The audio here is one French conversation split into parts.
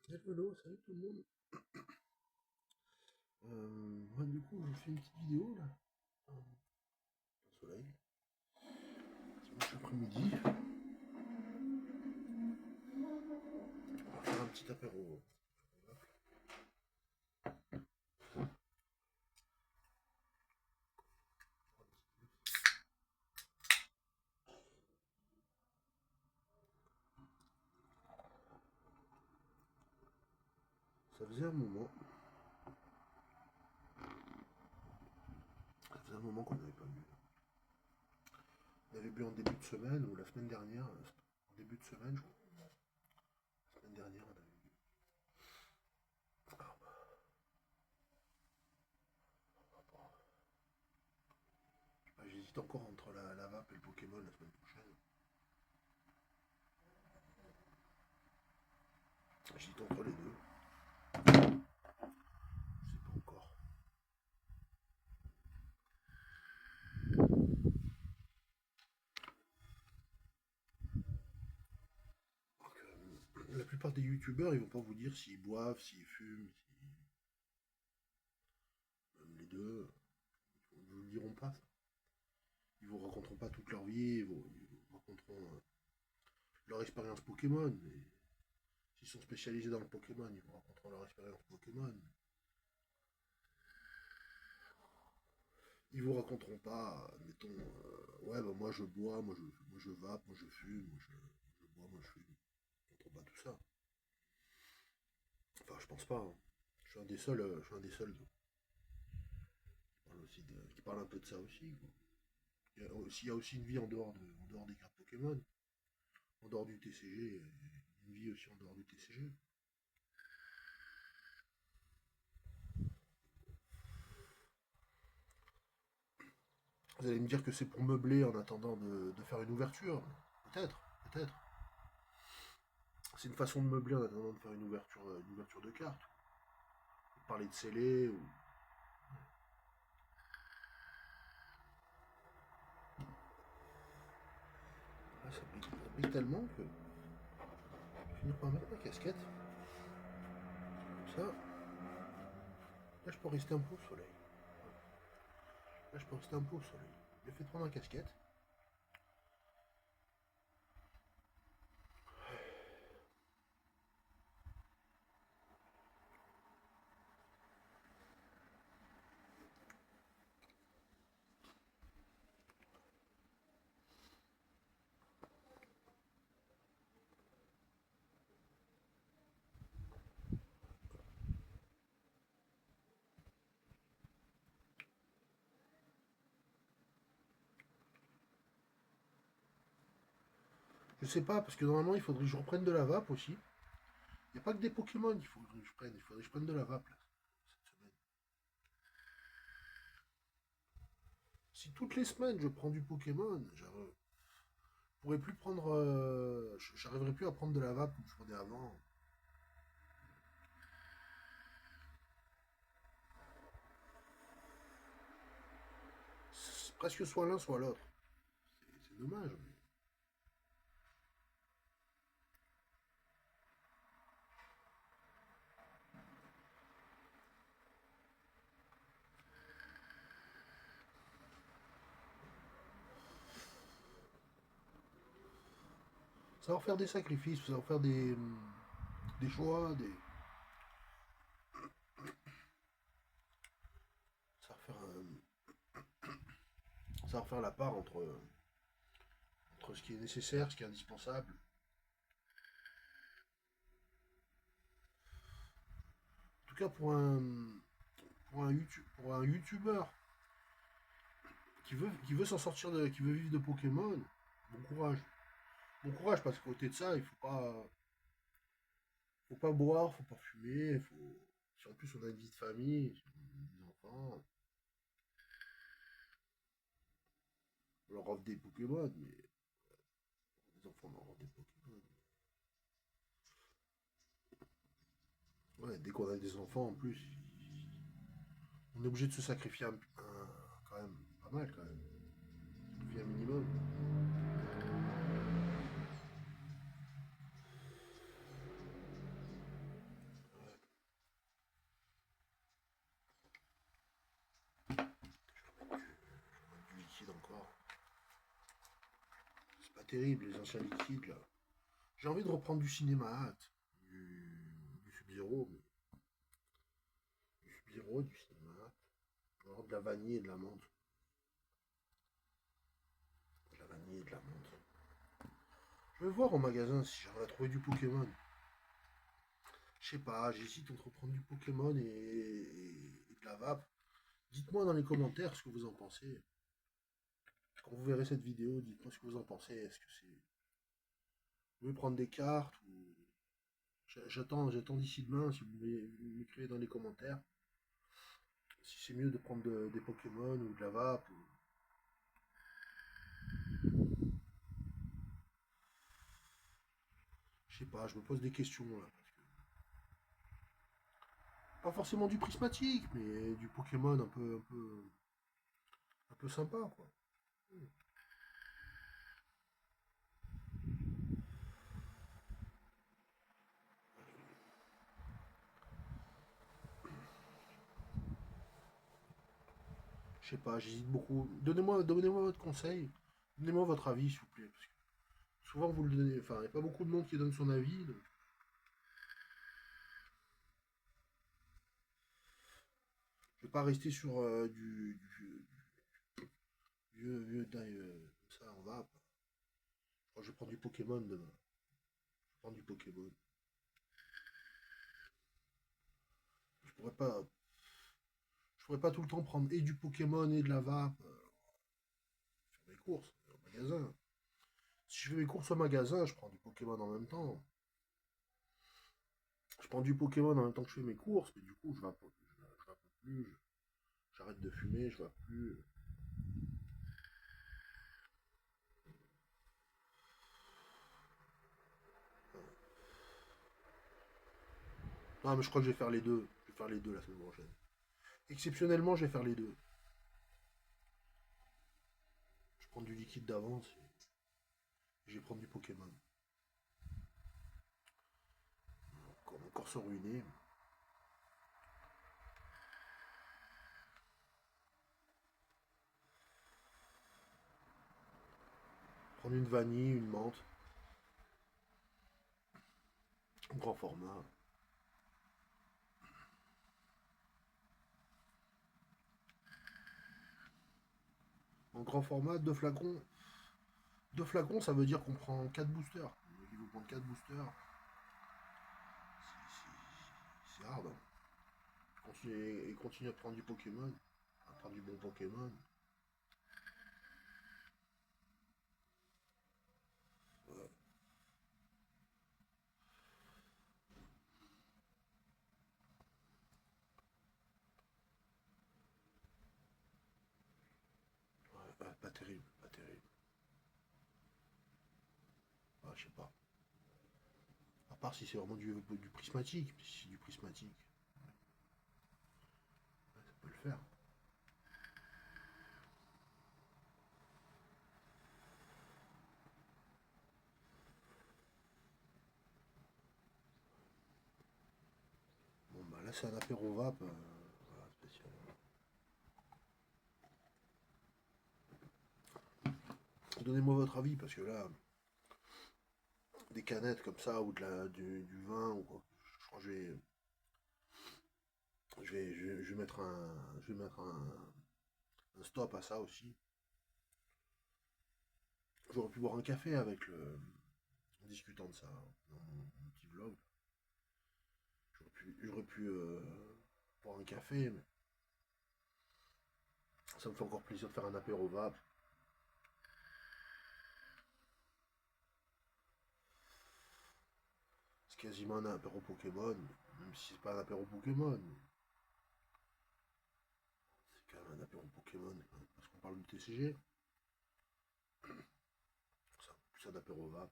Hello, salut tout le monde. Ouais, du coup, je fais une petite vidéo là. Au soleil. Dimanche après-midi. On va faire un petit apéro. Ça faisait un moment. Ça faisait un moment qu'on n'avait pas bu. On avait bu en début de semaine ou la semaine dernière. En début de semaine, je crois. La semaine dernière, on avait bu. J'hésite encore entre la vape et le Pokémon la semaine prochaine. J'hésite entre les deux. Je sais pas encore. Donc, la plupart des youtubeurs, ils vont pas vous dire s'ils boivent, s'ils fument, même les deux. Ils ne vous le diront pas, ça. Ils vous raconteront pas toute leur vie, ils vous raconteront leur expérience Pokémon. Mais s'ils sont spécialisés dans le Pokémon, ils vous raconteront leur expérience Pokémon. Ils vous raconteront pas, mettons, ouais, bah moi je bois, moi je vape, moi je fume, je bois, moi je fume. Ils raconteront pas tout ça. Enfin, je pense pas, hein. Je suis un des seuls, je suis un des seuls qui parle un peu de ça aussi, quoi. Il y a aussi une vie en dehors des cartes Pokémon, en dehors du TCG, une vie aussi en dehors du TCG. Vous allez me dire que c'est pour meubler en attendant de faire une ouverture. Peut-être, peut-être. C'est une façon de meubler en attendant de faire une ouverture de cartes. Parler de scellé ou. Ah, ça pique tellement que je vais finir par mettre ma casquette. Comme ça, là je peux rester un peu au soleil. Là je peux rester un peu au soleil. Je vais prendre ma casquette. Je sais pas, parce que normalement il faudrait que je reprenne de la vape aussi. Il n'y a pas que des Pokémon qu'il faudrait que je prenne. Il faudrait que je prenne de la vape là, cette semaine. Si toutes les semaines je prends du Pokémon, je pourrais plus prendre. J'arriverai plus à prendre de la vape comme je prenais avant. C'est presque soit l'un soit l'autre. C'est dommage. Mais savoir faire des sacrifices, savoir faire des choix, savoir faire, savoir faire la part entre ce qui est nécessaire, ce qui est indispensable. En tout cas, pour un youtubeur qui veut s'en sortir, qui veut vivre de Pokémon, bon courage. Bon courage, parce qu'à côté de ça, il faut pas boire, faut pas fumer, faut. Si en plus on a une vie de famille, si on a des enfants, on leur offre des Pokémon, mais les enfants leur offrent des Pokémon. Ouais, dès qu'on a des enfants, en plus, on est obligé de se sacrifier quand même, pas mal quand même. Sacrifier un minimum. terrible, les anciens liquides, là. J'ai envie de reprendre du cinéma, du Sub-Zero, mais du Sub-Zero, du cinéma, alors de la vanille et de la menthe. De la vanille et de la menthe. Je vais voir au magasin si j'arrive à trouver du Pokémon. Je sais pas, j'hésite entre prendre du Pokémon et de la vape. Dites-moi dans les commentaires ce que vous en pensez. Quand vous verrez cette vidéo, dites-moi ce que vous en pensez. Est-ce que c'est... Vous voulez prendre des cartes ou... J'attends d'ici demain si vous m'écrivez dans les commentaires si c'est mieux de prendre des Pokémon ou de la vape. Je sais pas, je me pose des questions là. Pas forcément du prismatique, mais du Pokémon un peu sympa quoi. Je sais pas, j'hésite beaucoup. Donnez-moi votre conseil. Donnez-moi votre avis, s'il vous plaît. Parce que souvent, vous le donnez. Enfin, il n'y a pas beaucoup de monde qui donne son avis. Donc je vais pas rester sur du vieux taille comme ça, on va. Je vais prendre du Pokémon demain. Je vais prendre du Pokémon. Je pourrais pas. Je pourrais pas tout le temps prendre et du Pokémon et de la vape. Faire mes courses au magasin. Si je fais mes courses au magasin, je prends du Pokémon en même temps. Je prends du Pokémon en même temps que je fais mes courses, mais du coup, je vape plus. J'arrête de fumer, je vape plus. Non, mais je crois que je vais faire les deux. Je vais faire les deux la semaine prochaine. Exceptionnellement, je vais faire les deux. Je prends du liquide d'avance et je vais prendre du Pokémon. Encore se ruiner. Prendre une vanille, une menthe, en grand format. En grand format, deux flacons. Deux flacons, ça veut dire qu'on prend 4 boosters. Il faut prendre 4 boosters. C'est hard. Hein. Continuer à prendre du Pokémon. À prendre du bon Pokémon. Ouais, ouais, pas terrible, pas terrible. Ah, je sais pas. À part si c'est vraiment du prismatique. Si c'est du prismatique, ouais, ça peut le faire. Bon, bah là, c'est un apéro vape. Voilà, spécial. Donnez-moi votre avis, parce que là, des canettes comme ça, ou du vin, ou quoi, je crois que je vais mettre un stop à ça aussi. J'aurais pu boire un café en discutant de ça dans mon petit vlog. J'aurais pu boire un café, mais ça me fait encore plaisir de faire un apéro vape. C'est quasiment un apéro Pokémon, même si c'est pas un apéro Pokémon. C'est quand même un apéro Pokémon, parce qu'on parle de TCG. C'est plus un apéro vape.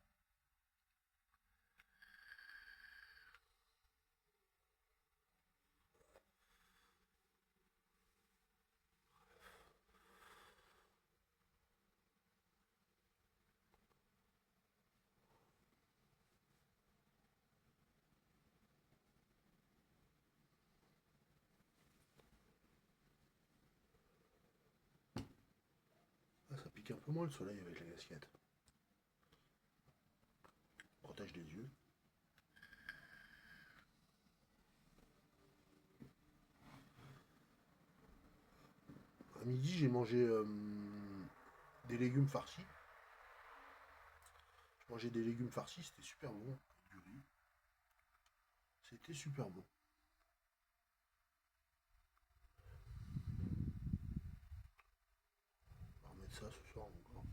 Ah, ça pique un peu moins le soleil avec la casquette. protège les yeux. À midi, j'ai mangé des légumes farcis. J'ai mangé des légumes farcis, c'était super bon. Du riz. C'était super bon. On va remettre ça ce soir encore.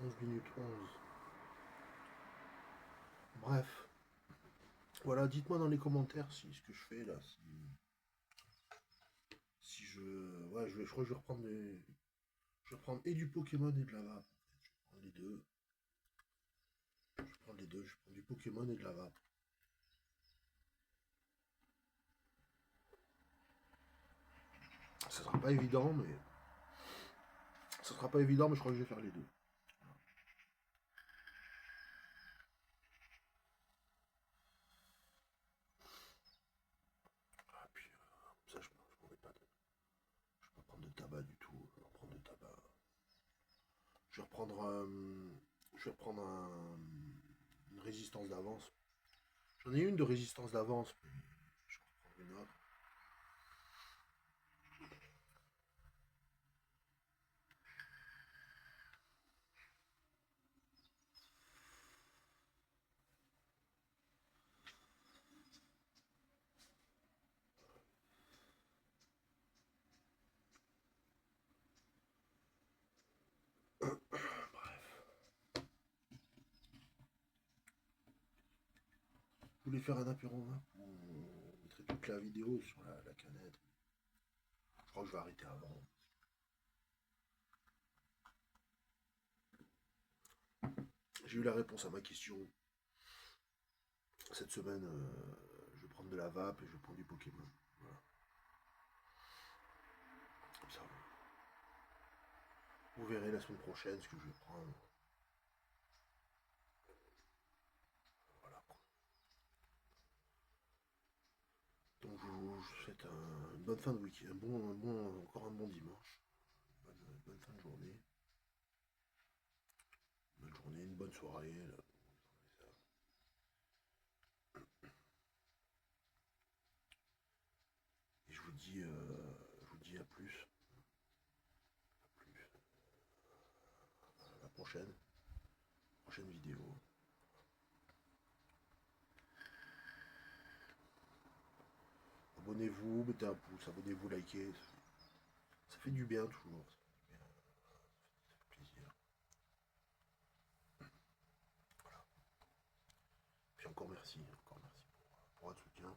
Onze minutes 11. Bref. Voilà, dites-moi dans les commentaires si ce que je fais là, si je. Ouais, je crois que je vais reprendre je vais reprendre et du Pokémon et de la vape. Je vais prendre les deux. Je vais prendre les deux, je vais prendre du Pokémon et de la vape. Ça sera pas évident, mais. Ça sera pas évident, mais je crois que je vais faire les deux. Ah, puis, ça, je ne vais pas prendre de tabac du tout. Je vais reprendre de tabac. Je vais reprendre, une résistance d'avance. J'en ai une de résistance d'avance, mais je vais reprendre une autre. Bref. Vous voulez faire un apéro hein on mettrait toute la vidéo sur la canette. Je crois que je vais arrêter avant. J'ai eu la réponse à ma question. Cette semaine, je vais prendre de la vape et je vais prendre du Pokémon. Voilà. Comme ça, vous verrez la semaine prochaine ce que je vais prendre. Voilà. Donc je vous souhaite une bonne fin de week-end, encore un bon dimanche. Bonne fin de journée. Bonne journée, une bonne soirée. Et je vous dis à plus. À plus. À la prochaine vidéo. Abonnez-vous, mettez un pouce, abonnez-vous, likez. Ça fait du bien toujours. Ça fait plaisir. Voilà. Puis encore merci pour votre soutien.